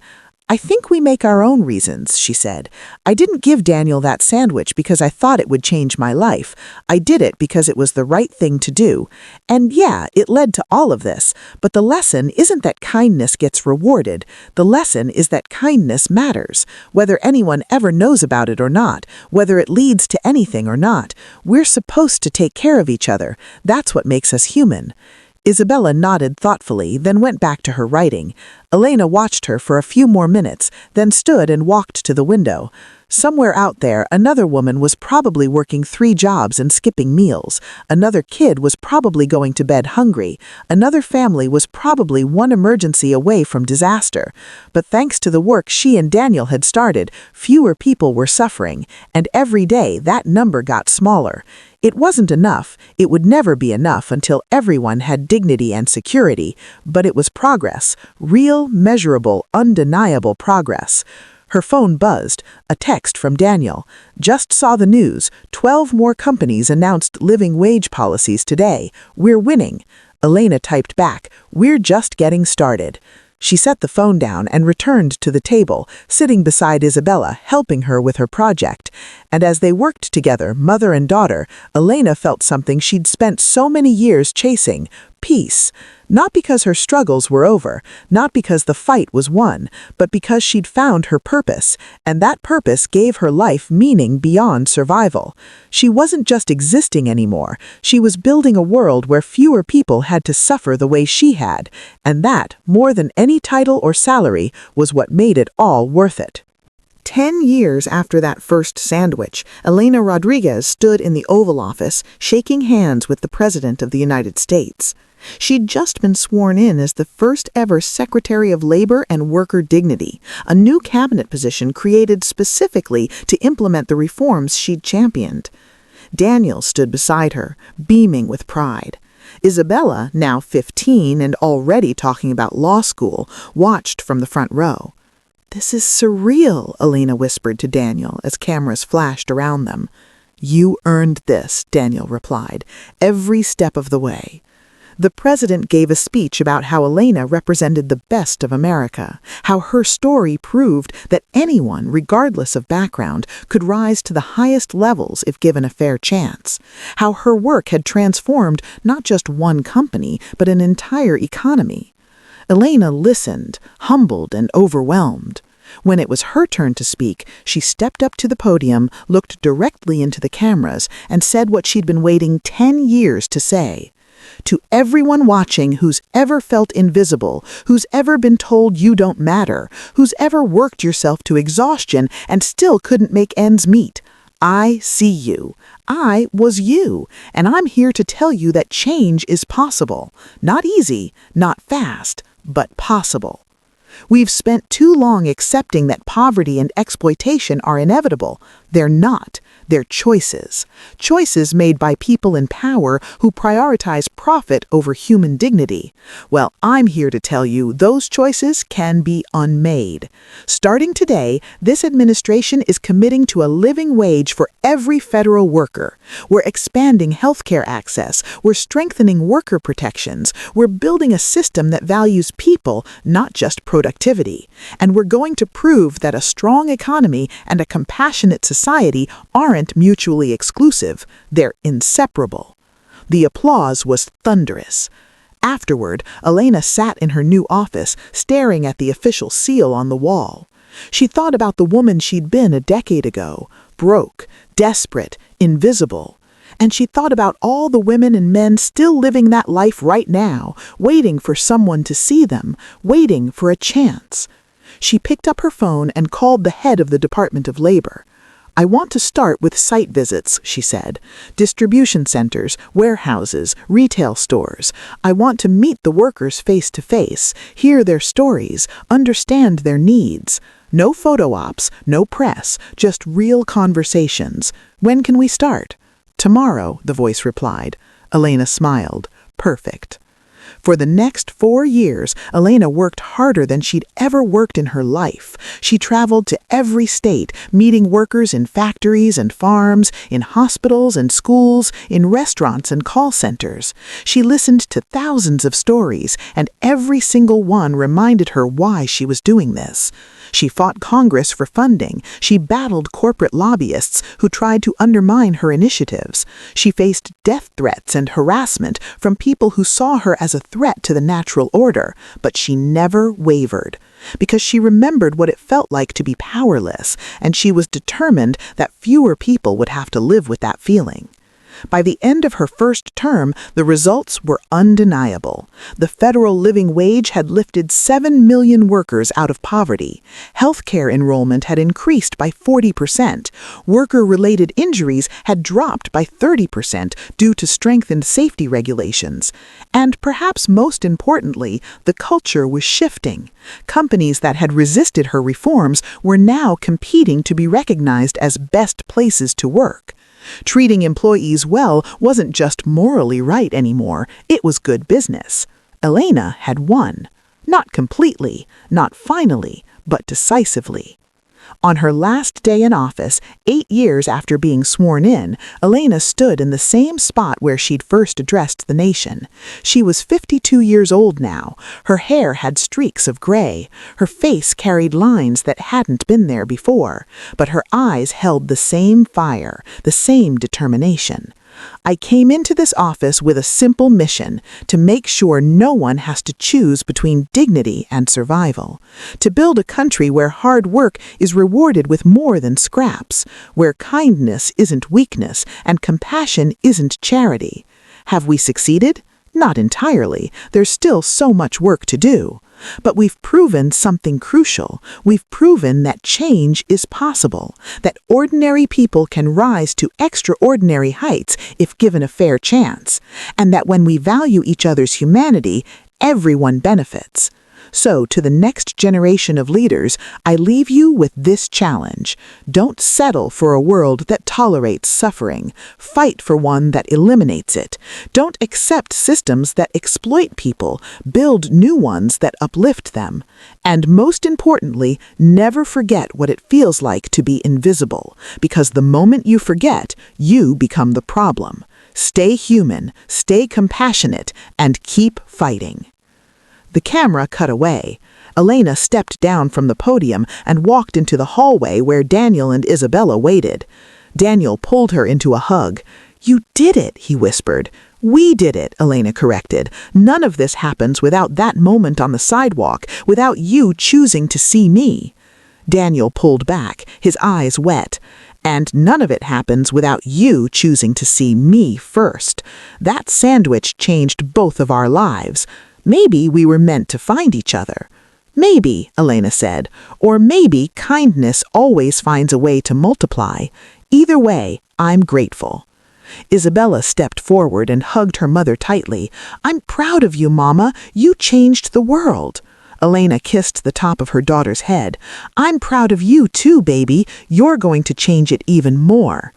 "I think we make our own reasons," she said. "I didn't give Daniel that sandwich because I thought it would change my life. I did it because it was the right thing to do. And yeah, it led to all of this. But the lesson isn't that kindness gets rewarded. The lesson is that kindness matters. Whether anyone ever knows about it or not, whether it leads to anything or not, we're supposed to take care of each other. That's what makes us human." Isabella nodded thoughtfully, then went back to her writing. Elena watched her for a few more minutes, then stood and walked to the window. Somewhere out there, another woman was probably working 3 jobs and skipping meals. Another kid was probably going to bed hungry. Another family was probably one emergency away from disaster. But thanks to the work she and Daniel had started, fewer people were suffering, and every day that number got smaller. It wasn't enough. It would never be enough until everyone had dignity and security. But it was progress. Real, measurable, undeniable progress. Her phone buzzed. A text from Daniel. Just saw the news. 12 more companies announced living wage policies today. We're winning. Elena typed back, "We're just getting started." She set the phone down and returned to the table, sitting beside Isabella, helping her with her project. And as they worked together, mother and daughter, Elena felt something she'd spent so many years chasing: peace. Not because her struggles were over, not because the fight was won, but because she'd found her purpose, and that purpose gave her life meaning beyond survival. She wasn't just existing anymore, she was building a world where fewer people had to suffer the way she had, and that, more than any title or salary, was what made it all worth it. 10 years after that first sandwich, Elena Rodriguez stood in the Oval Office, shaking hands with the President of the United States. She'd just been sworn in as the first ever Secretary of Labor and Worker Dignity, a new cabinet position created specifically to implement the reforms she'd championed. Daniel stood beside her, beaming with pride. Isabella, now 15 and already talking about law school, watched from the front row. "This is surreal," Elena whispered to Daniel as cameras flashed around them. "You earned this," Daniel replied, "every step of the way." The president gave a speech about how Elena represented the best of America, how her story proved that anyone, regardless of background, could rise to the highest levels if given a fair chance, how her work had transformed not just one company, but an entire economy. Elena listened, humbled and overwhelmed. When it was her turn to speak, she stepped up to the podium, looked directly into the cameras, and said what she'd been waiting 10 years to say. "To everyone watching who's ever felt invisible, who's ever been told you don't matter, who's ever worked yourself to exhaustion and still couldn't make ends meet, I see you. I was you, and I'm here to tell you that change is possible. Not easy, not fast, but possible. We've spent too long accepting that poverty and exploitation are inevitable. They're not. They're choices. Choices made by people in power who prioritize profit over human dignity. Well, I'm here to tell you those choices can be unmade. Starting today, this administration is committing to a living wage for every federal worker. We're expanding healthcare access. We're strengthening worker protections. We're building a system that values people, not just productivity. And we're going to prove that a strong economy and a compassionate society aren't mutually exclusive, they're inseparable. The applause was thunderous. Afterward, Elena sat in her new office, staring at the official seal on the wall. She thought about the woman she'd been a decade ago, broke, desperate, invisible. And she thought about all the women and men still living that life right now, waiting for someone to see them, waiting for a chance. She picked up her phone and called the head of the Department of Labor. "I want to start with site visits," she said. "Distribution centers, warehouses, retail stores. I want to meet the workers face to face, hear their stories, understand their needs. No photo ops, no press, just real conversations. When can we start?" "Tomorrow," the voice replied. Elena smiled. "Perfect." For the next 4 years, Elena worked harder than she'd ever worked in her life. She traveled to every state, meeting workers in factories and farms, in hospitals and schools, in restaurants and call centers. She listened to thousands of stories, and every single one reminded her why she was doing this. She fought Congress for funding. She battled corporate lobbyists who tried to undermine her initiatives. She faced death threats and harassment from people who saw her as a threat to the natural order, but she never wavered. Because she remembered what it felt like to be powerless, and she was determined that fewer people would have to live with that feeling. By the end of her first term, the results were undeniable. The federal living wage had lifted 7 million workers out of poverty. Healthcare enrollment had increased by 40%. Worker-related injuries had dropped by 30% due to strengthened safety regulations. And perhaps most importantly, the culture was shifting. Companies that had resisted her reforms were now competing to be recognized as best places to work. Treating employees well wasn't just morally right anymore, it was good business. Elena had won. Not completely, not finally, but decisively. On her last day in office, 8 years after being sworn in, Elena stood in the same spot where she'd first addressed the nation. She was 52 years old now. Her hair had streaks of gray. Her face carried lines that hadn't been there before. But her eyes held the same fire, the same determination. I came into this office with a simple mission: to make sure no one has to choose between dignity and survival. To build a country where hard work is rewarded with more than scraps, where kindness isn't weakness and compassion isn't charity. Have we succeeded? Not entirely. There's still so much work to do. But we've proven something crucial. We've proven that change is possible, that ordinary people can rise to extraordinary heights if given a fair chance, and that when we value each other's humanity, everyone benefits. So, to the next generation of leaders, I leave you with this challenge. Don't settle for a world that tolerates suffering. Fight for one that eliminates it. Don't accept systems that exploit people. Build new ones that uplift them. And most importantly, never forget what it feels like to be invisible, because the moment you forget, you become the problem. Stay human, stay compassionate, and keep fighting. The camera cut away. Elena stepped down from the podium and walked into the hallway where Daniel and Isabella waited. Daniel pulled her into a hug. "You did it," he whispered. "We did it," Elena corrected. "None of this happens without that moment on the sidewalk, without you choosing to see me." Daniel pulled back, his eyes wet. "And none of it happens without you choosing to see me first. That sandwich changed both of our lives. Maybe we were meant to find each other." "Maybe," Elena said. "Or maybe kindness always finds a way to multiply. Either way, I'm grateful." Isabella stepped forward and hugged her mother tightly. "I'm proud of you, Mama. You changed the world." Elena kissed the top of her daughter's head. "I'm proud of you too, baby. You're going to change it even more."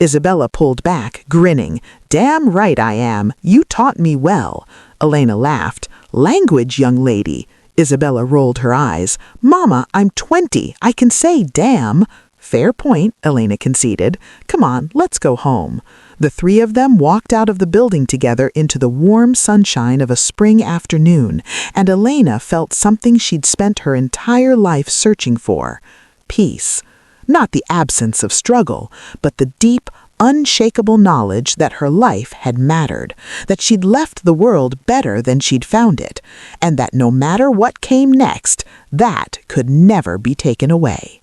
Isabella pulled back, grinning. "Damn right I am. You taught me well." Elena laughed. "Language, young lady." Isabella rolled her eyes. "Mama, I'm 20. I can say damn." "Fair point," Elena conceded. "Come on, let's go home." The three of them walked out of the building together into the warm sunshine of a spring afternoon, and Elena felt something she'd spent her entire life searching for: peace. Not the absence of struggle, but the deep, unshakable knowledge that her life had mattered, that she'd left the world better than she'd found it, and that no matter what came next, that could never be taken away.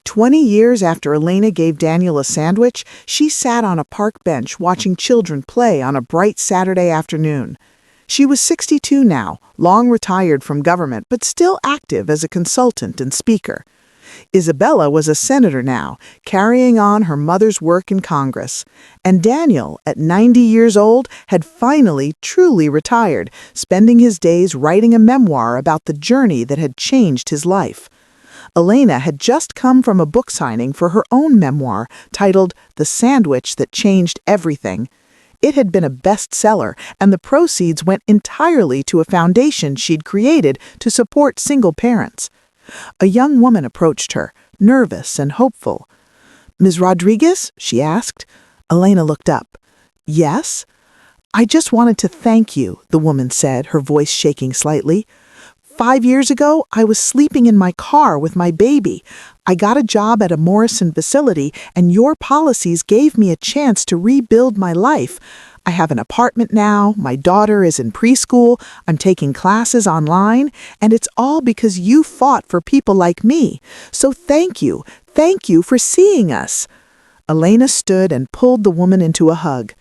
20 years after Elena gave Daniel a sandwich, she sat on a park bench watching children play on a bright Saturday afternoon. She was 62 now, long retired from government, but still active as a consultant and speaker. Isabella was a senator now, carrying on her mother's work in Congress. And Daniel, at 90 years old, had finally truly retired, spending his days writing a memoir about the journey that had changed his life. Elena had just come from a book signing for her own memoir titled The Sandwich That Changed Everything. It had been a bestseller, and the proceeds went entirely to a foundation she'd created to support single parents. A young woman approached her, nervous and hopeful. "Ms. Rodriguez?" she asked. Elena looked up. "Yes?" "I just wanted to thank you," the woman said, her voice shaking slightly. 5 years ago, I was sleeping in my car with my baby. I got a job at a Morrison facility, and your policies gave me a chance to rebuild my life. I have an apartment now, my daughter is in preschool, I'm taking classes online, and it's all because you fought for people like me. So thank you for seeing us." Elena stood and pulled the woman into a hug.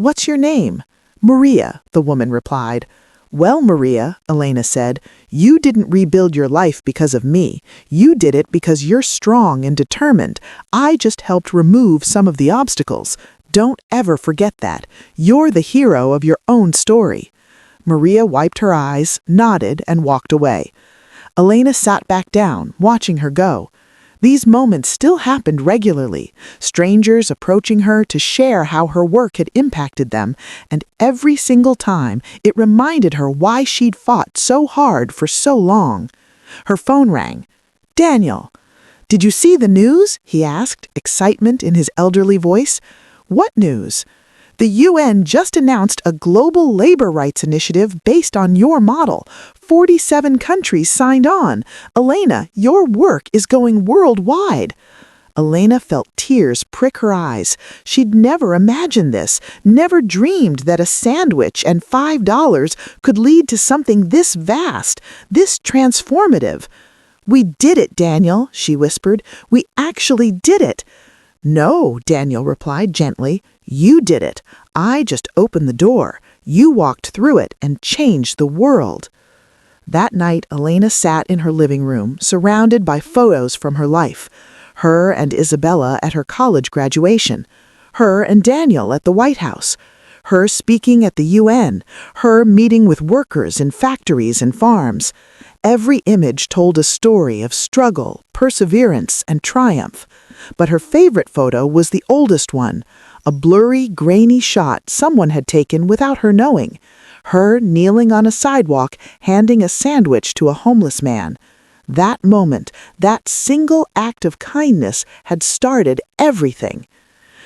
"What's your name?" "Maria," the woman replied. "Well, Maria," Elena said, "you didn't rebuild your life because of me. You did it because you're strong and determined. I just helped remove some of the obstacles. Don't ever forget that. You're the hero of your own story." Maria wiped her eyes, nodded, and walked away. Elena sat back down, watching her go. These moments still happened regularly, strangers approaching her to share how her work had impacted them, and every single time it reminded her why she'd fought so hard for so long. Her phone rang. "Daniel." "Did you see the news?" he asked, excitement in his elderly voice. "What news?" "The UN just announced a global labor rights initiative based on your model. 47 countries signed on. Elena, your work is going worldwide." Elena felt tears prick her eyes. She'd never imagined this, never dreamed that a sandwich and $5 could lead to something this vast, this transformative. "We did it, Daniel," she whispered. "We actually did it." "No," Daniel replied gently. "You did it. I just opened the door. You walked through it and changed the world." That night, Elena sat in her living room, surrounded by photos from her life. Her and Isabella at her college graduation. Her and Daniel at the White House. Her speaking at the UN. Her meeting with workers in factories and farms. Every image told a story of struggle, perseverance, and triumph. But her favorite photo was the oldest one, a blurry, grainy shot someone had taken without her knowing. Her kneeling on a sidewalk, handing a sandwich to a homeless man. That moment, that single act of kindness had started everything.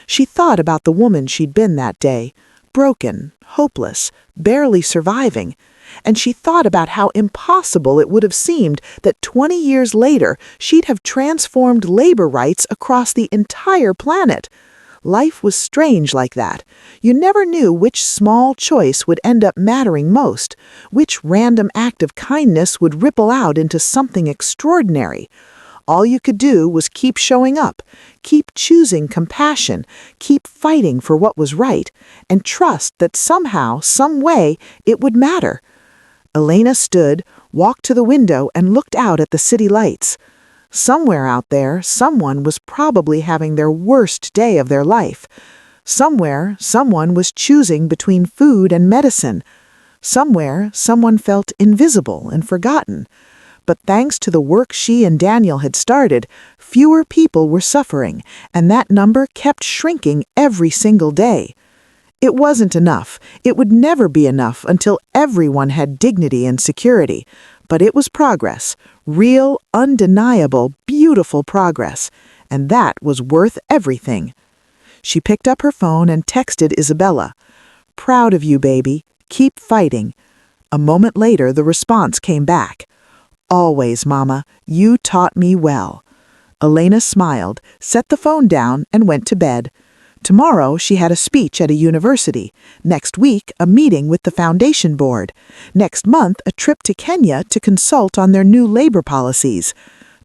She thought about the woman she'd been that day, broken, hopeless, barely surviving. And she thought about how impossible it would have seemed that 20 years later she'd have transformed labor rights across the entire planet. Life was strange like that. You never knew which small choice would end up mattering most, which random act of kindness would ripple out into something extraordinary. All you could do was keep showing up, keep choosing compassion, keep fighting for what was right, and trust that somehow, some way, it would matter. Elena stood, walked to the window, and looked out at the city lights. Somewhere out there, someone was probably having their worst day of their life. Somewhere, someone was choosing between food and medicine. Somewhere, someone felt invisible and forgotten. But thanks to the work she and Daniel had started, fewer people were suffering, and that number kept shrinking every single day. It wasn't enough. It would never be enough until everyone had dignity and security. But it was progress, real, undeniable, beautiful progress, and that was worth everything. She picked up her phone and texted Isabella. "Proud of you, baby. Keep fighting." A moment later, the response came back. "Always, Mama. You taught me well." Elena smiled, set the phone down, and went to bed. Tomorrow, she had a speech at a university. Next week, a meeting with the foundation board. Next month, a trip to Kenya to consult on their new labor policies.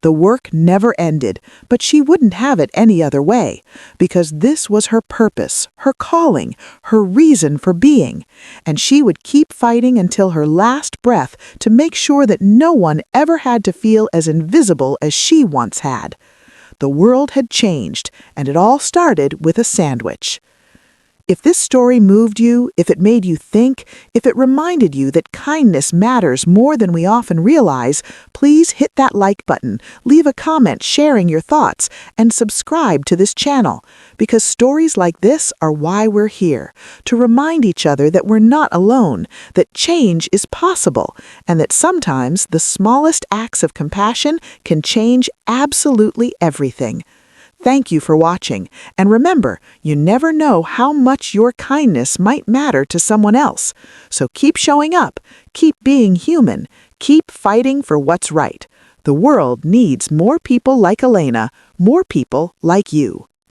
The work never ended, but she wouldn't have it any other way, because this was her purpose, her calling, her reason for being, and she would keep fighting until her last breath to make sure that no one ever had to feel as invisible as she once had. The world had changed, and it all started with a sandwich. If this story moved you, if it made you think, if it reminded you that kindness matters more than we often realize, please hit that like button, leave a comment sharing your thoughts, and subscribe to this channel, because stories like this are why we're here, to remind each other that we're not alone, that change is possible, and that sometimes the smallest acts of compassion can change absolutely everything. Thank you for watching, and remember, you never know how much your kindness might matter to someone else. So keep showing up, keep being human, keep fighting for what's right. The world needs more people like Elena, more people like you.